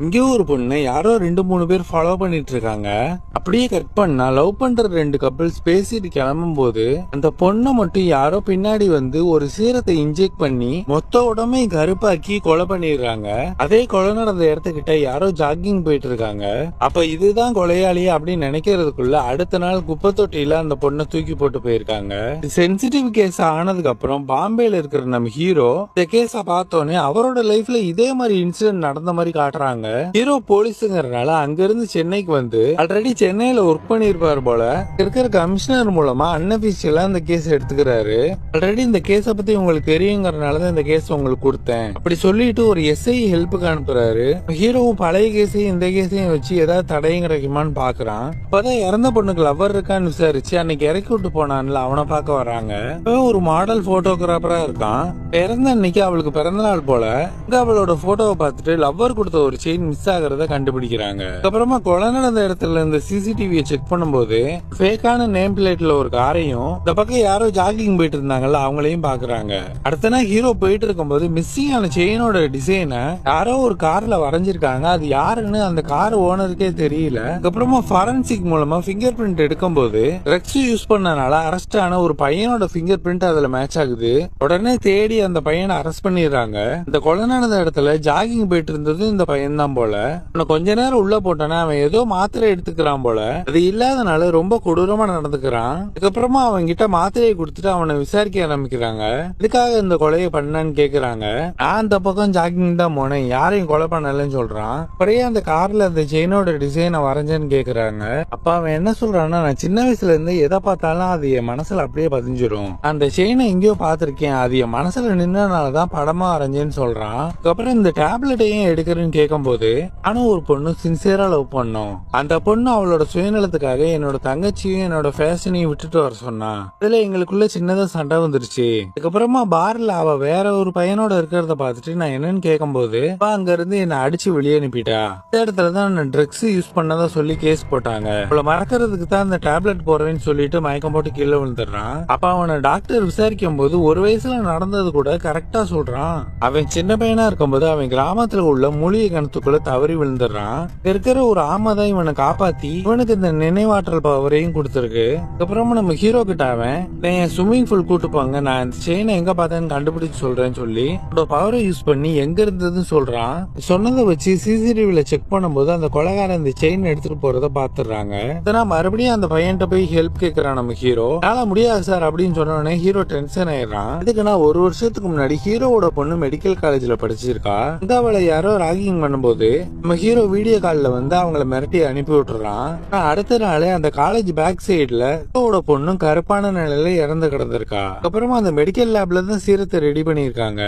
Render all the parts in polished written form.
இங்கே ஒரு பொண்ணு யாரோ 2-3 பேர் ஃபாலோ பண்ணிட்டு இருக்காங்க. அப்படியே கட் பண்ணா லவ் பண்ற 2 கப்பிள்ஸ் பேசிட்டு கிளம்பும் போது அந்த பொண்ணை மட்டும் யாரோ பின்னாடி வந்து ஒரு சீரத்தை இன்ஜெக்ட் பண்ணி மொத்த உடம்பை கருப்பாக்கி கொலை பண்ணிடுறாங்க. அதே கொலை நடந்த இடத்துக்கிட்ட யாரோ ஜாகிங் போயிட்டு இருக்காங்க. அப்ப இதுதான் கொலையாளி அப்படின்னு நினைக்கிறதுக்குள்ள அடுத்த நாள் குப்பை தொட்டியில அந்த பொண்ணை தூக்கி போட்டு போயிருக்காங்க. சென்சிட்டிவ் கேஸ் ஆனதுக்கு அப்புறம் பாம்பேல இருக்கிற நம்ம ஹீரோ இந்த கேஸ பார்த்தோன்னே அவரோட லைஃப்ல இதே மாதிரி இன்சிடென்ட் நடந்த மாதிரி காட்டுறாங்க. ஹீரோ போலீஸுங்கறனால அங்க இருந்து சென்னைக்கு வந்து ஆல்ரெடி சென்னையில ஒர்க் பண்ணிருப்பாரு போல. இருக்கிற கமிஷனர் மூலமா அன்அபிஷியலா இந்த கேஸ் எடுத்துக்கிறாரு. ஆல்ரெடி இந்த கேஸ பத்தி உங்களுக்கு தெரியுங்கிறனாலதான் இந்த கேஸ் உங்களுக்கு கொடுத்தேன் அப்படி சொல்லிட்டு ஒரு எஸ்ஐ ஹெல்ப்புக்கு அனுப்புறாரு. ஹீரோவும் பழைய கேஸையும் இந்த கேஸையும் வச்சு ஏதாவது தடையும் கிடைக்குமான்னு பாக்குறான். இப்பதான் இறந்த பொண்ணுக்கு லவ்வர் இருக்கான்னு விசாரிச்சு அன்னைக்கு இறக்கி விட்டு போனான்ல அவனை பார்க்க வராங்க. ஒரு மாடல் போட்டோகிராஃபரா இருக்கான். பிறந்த அன்னைக்கு அவளுக்கு பிறந்த நாள் போல. இங்க அவளோட போட்டோவை பார்த்துட்டு லவ்வர் கொடுத்த ஒரு செயின் மிஸ் ஆகிறத கண்டுபிடிக்கிறாங்க. அதுக்கப்புறமா கொலை நடந்த இடத்துல இந்த சிசிடிவியை செக் பண்ணும்போது ஃபேக்கான நேம் பிளேட்ல ஒரு காரையும் இந்த பக்கம் யாரோ ஜாகிங் போயிட்டு இருந்தாங்கல்ல அவங்களையும் பாக்குறாங்க. அடுத்த நாள் ஹீரோ போயிட்டு இருக்கும்போது மிஸ்ஸிங் ஆன செயினோட டிசைனை யாரோ ஒரு கார்ல வரைஞ்சிருக்காங்க. அது யாருன்னு அந்த கார் ஓனருக்கே தெரியல. அதுக்கப்புறமா ஃபாரன்சிக் மூலமா பிங்கர் பிரிண்ட் எடுக்கும்போது ட்ரக்ஸ் யூஸ் பண்ணனால அரெஸ்ட் ஆன ஒரு பையனோட பிங்கர் பிரிண்ட் அதுல மேட்ச் ஆகுது. உடனே தேடி அந்த பையனை அரெஸ்ட் பண்ணிடுறாங்க. இந்த கொலை நடந்த இடத்துல ஜாகிங் போயிட்டு இருந்தது இந்த பையன் தான் போல. கொஞ்ச நேரம் உள்ள போட்டானா அவன் ஏதோ மாத்திரை எடுத்துக்கிறான் போல. அது இல்லாதனால ரொம்ப கொடூரமா நடந்துக்கிறான். அதுக்கப்புறமா அவன் கிட்ட மாத்திரையை கொடுத்துட்டு அவனை விசாரிக்க ஆரம்பிக்கிறாங்க. இதுக்காக இந்த கொலையை பண்ணான்னு கேக்குறாங்க. நான் அந்த பக்கம் ஜாகிங் தான் போனேன், யாரையும் கொலை பண்ணலன்னு சொல்றான். அப்படியே அந்த கார்ல அந்த செயினோட டிசைனை வரைஞ்சேன்னு கேக்குறாங்க. அப்ப அவன் என்ன சொல்றான்னா, நான் சின்ன வயசுல இருந்து எதை பார்த்தாலும் அது என் மனசுல அப்படியே பதிஞ்சிரும். அந்த செயினை எங்கேயோ பாத்திருக்கேன், அது என் மனசுல நின்னனாலதான் படமா வரைஞ்சேன்னு சொல்றான். அதுக்கப்புறம் இந்த டேப்லெட்டையும் எடுக்கிறேன்னு கேட்கும் போது ஆனா ஒரு பொண்ணு சின்சியரா லவ் பண்ணும். அந்த பொண்ணு அவளோட சுயநலத்துக்காக என்னோட தங்கச்சியும் என்னோட ஃபேஷனையும் விட்டுட்டு வர சொன்னா. இதுல எங்களுக்குள்ள சின்னதா சண்டை வந்துருச்சு. அதுக்கப்புறமா பார்ல அவ வேற ஒரு பையனோட இருக்கிறத பாத்துட்டு நான் என்னன்னு கேட்கும் போது அங்க இருந்து என்ன அடிச்சு வெளியே அனுப்பிட்டா. இந்த இடத்துலதான் நான் ட்ரக்ஸ் யூஸ் பண்ணதா சொல்லி கேஸ் போட்டாங்க. அவளை மறக்கிறதுக்கு தான் அந்த டேப்லெட் போறேன்னு சொல்லிட்டு மயக்கம் போட்டு கீழே விழுந்துடுறான். அப்ப அவனை டாக்டர் விசாரிக்கும் போது ஒரு வயசுல நடந்தது கூட கரெக்டா சொல்றான். அவன் சின்ன பையனா இருக்கும்போது அவன் கிராமத்துல உள்ள மூலிகை கிணத்துக்குள்ள தவறி விழுந்துடுறான். இருக்கிற ஒரு ஆமை தான் இவனை காப்பாத்தி இவனுக்கு இந்த நினைவாற்றல் பவரையும் கொடுத்துருக்கு. அதுக்கப்புறமா நம்ம ஹீரோ கிட்ட அவன் என் ஸ்விம்மிங் பூல் கூட்டு போங்க, நான் இந்த செயினை எங்க பார்த்தேன்னு கண்டுபிடிச்சு சொல்றேன்னு சொல்லி பவரை யூஸ் பண்ணி எங்க இருந்ததுன்னு சொல்றான். சொன்னதை வச்சு சிசிடிவில செக் பண்ணும்போது அந்த கொலைகாரன் இந்த செயின் எடுத்துட்டு போறத பாத்துறாங்க. இதனா மறுபடியும் அந்த பையன்கிட்ட போய் ஹெல்ப் கேட்கறான் நம்ம ஹீரோ. என்னால முடியாது சார் அப்படின்னு சொன்ன உடனே ஹீரோ டென்ஷன் ஆயிடுறான். இதுக்குன்னா 1 வருஷத்துக்கு முன்னாடி ஹீரோவோட பொண்ணு மெடிக்கல் காலேஜ்ல படிச்சிருக்கா. இந்த அவளை யாரோ ராகிங் பண்ணும்போது நம்ம ஹீரோ வீடியோ கால்ல வந்து அவங்கள மிரட்டி அனுப்பி விட்டுறான். அடுத்த நாளே அந்த காலேஜ் பேக் சைடுல ஹீரோவோட பொண்ணும் கருப்பான நிலையில இறந்து கிடந்திருக்கா. அப்புறமா அந்த மெடிக்கல் லேப்ல தான் சீரத்தை ரெடி பண்ணிருக்காங்க.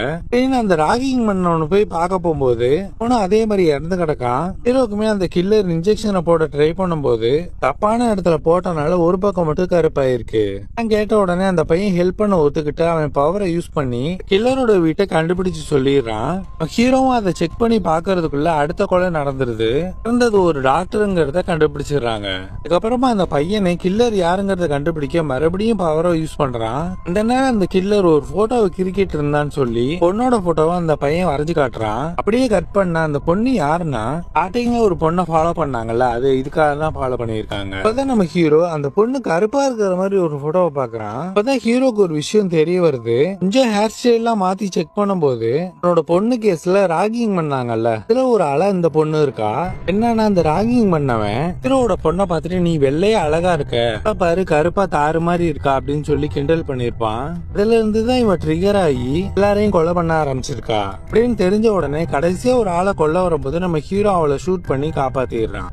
அந்த ராகிங் பண்ணவனு போய் பார்க்க போகும்போது அவனும் அதே மாதிரி இறந்து கிடக்கான். ஹீரோக்குமே அந்த கில்லர் இன்ஜெக்ஷனை போட ட்ரை பண்ணும்போது தப்பான இடத்துல போட்டனால ஒரு பக்கம் மட்டும் கருப்பாயிருக்கு. நான் கேட்ட உடனே அந்த பையன் ஹெல்ப் பண்ண ஒத்துக்கிட்டு அவன் பவரை யூஸ் பண்ணி கில்லரோட வீட்டை கண்டுபிடிச்சு சொல்லிடுறான். ஹீரோவும் அதை செக் பண்ணி பாக்குறதுக்குள்ள அடுத்த கொலை நடந்துருது. இருந்தது ஒரு டாக்டருங்கிறத கண்டுபிடிச்சிடுறாங்க. அதுக்கப்புறமா அந்த பையனை கில்லர் யாருங்கிறத கண்டுபிடிக்க மறுபடியும் பவரை யூஸ் பண்றான். இந்த நேரம் அந்த கில்லர் ஒரு போட்டோவை கிரிக்கெட் இருந்தான்னு சொல்லி பொண்ணோட போட்டோவை அந்த பையன் வரைஞ்சு காட்டுறான். அப்படியே கட் பண்ண அந்த பொண்ணு யாருன்னா ஸ்டார்டிங்ல ஒரு பொண்ணை ஃபாலோ பண்ணாங்கல்ல, அது இதுக்காக தான் ஃபாலோ பண்ணிருக்காங்க. அப்பதான் நம்ம ஹீரோ அந்த பொண்ணு கருப்பா இருக்கிற மாதிரி ஒரு போட்டோவை பாக்குறான். அப்பதான் ஹீரோக்கு ஒரு விஷயம் தெரிய வருது. கொஞ்சம் ஹேர் ஸ்டைல் எல்லாம் மாத்தி செக் பண்ணும்போது அவனோட பொண்ணு கேஸ்ல ராகிங் பண்ணாங்கல்ல, இதுல ஒரு ஆள இந்த பொண்ணு இருக்கா. என்னன்னா அந்த ராகிங் பண்ணவன் ஹீரோவோட பொண்ணை பார்த்துட்டு நீ வெள்ளையா அழகா இருக்க, பாரு கருப்பா தாறு மாதிரி இருக்கா அப்படின்னு சொல்லி கிண்டல் பண்ணிருப்பான். இதுல இருந்துதான் இவன் ட்ரிகர் ஆகி எல்லாரையும் கொலை பண்ண ஆரம்பிச்சிருக்கா. அப்படின்னு தெரிஞ்ச உடனே கடைசியா ஒரு ஆளை கொல்ல வரும்போது நம்ம ஹீரோ அவளை ஷூட் பண்ணி காப்பாத்திடுறான்.